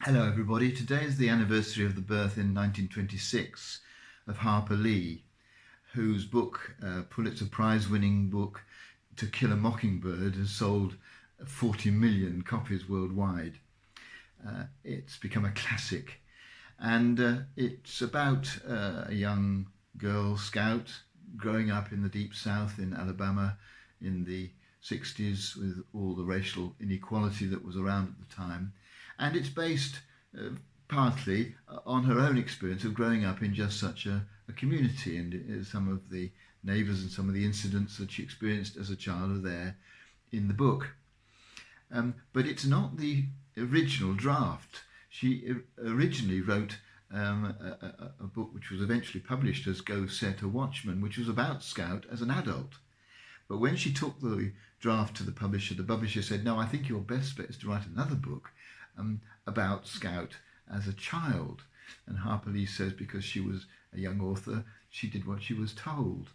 Hello, everybody. Today is the anniversary of the birth in 1926 of Harper Lee, whose book, Pulitzer Prize-winning book, To Kill a Mockingbird, has sold 40 million copies worldwide. It's become a classic, and it's about a young Girl Scout growing up in the Deep South in Alabama in the 60s with all the racial inequality that was around at the time. And it's based partly on her own experience of growing up in just such a community, and some of the neighbours and some of the incidents that she experienced as a child are there in the book. But it's not the original draft. She originally wrote a book which was eventually published as Go Set a Watchman, which was about Scout as an adult. But when she took the draft to the publisher said, no, I think your best bet is to write another book about Scout as a child. And Harper Lee says because she was a young author, she did what she was told.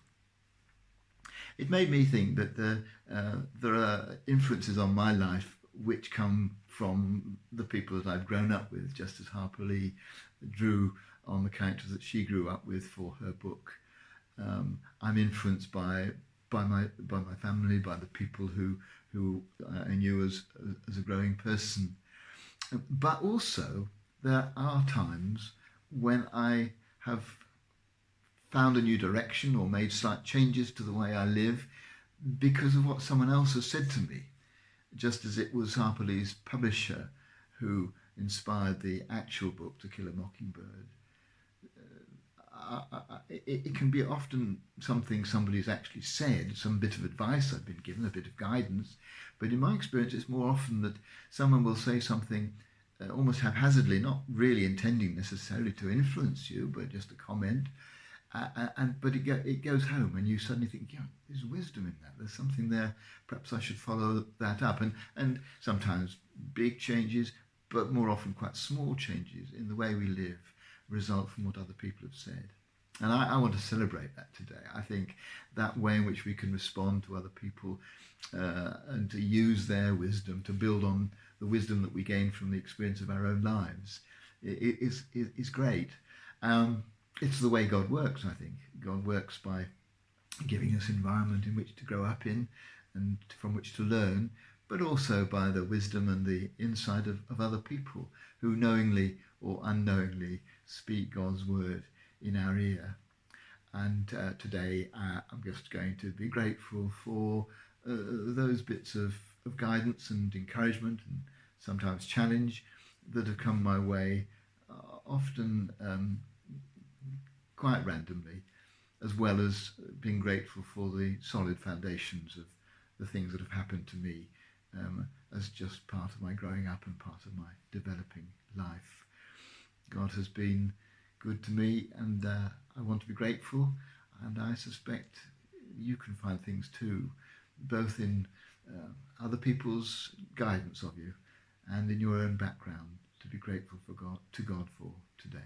It made me think that there are influences on my life which come from the people that I've grown up with, just as Harper Lee drew on the characters that she grew up with for her book. I'm influenced by my family, by the people who I knew as a growing person. But also, there are times when I have found a new direction or made slight changes to the way I live because of what someone else has said to me, just as it was Harper Lee's publisher who inspired the actual book, To Kill a Mockingbird. It can be often something somebody's actually said, some bit of advice I've been given, a bit of guidance, but in my experience it's more often that someone will say something almost haphazardly, not really intending necessarily to influence you, but just a comment, but it goes home and you suddenly think, yeah, there's wisdom in that, there's something there, perhaps I should follow that up. And sometimes big changes, but more often quite small changes in the way we live result from what other people have said. And I want to celebrate that today. I think that way in which we can respond to other people and to use their wisdom to build on the wisdom that we gain from the experience of our own lives is great. It's the way God works, I think. God works by giving us environment in which to grow up in and from which to learn, but also by the wisdom and the insight of other people who knowingly or unknowingly speak God's word in our ear. And today I'm just going to be grateful for those bits of guidance and encouragement and sometimes challenge that have come my way, often quite randomly, as well as being grateful for the solid foundations of the things that have happened to me as just part of my growing up and part of my developing life. God has been good to me, and I want to be grateful, and I suspect you can find things too, both in other people's guidance of you and in your own background, to be grateful to God for today.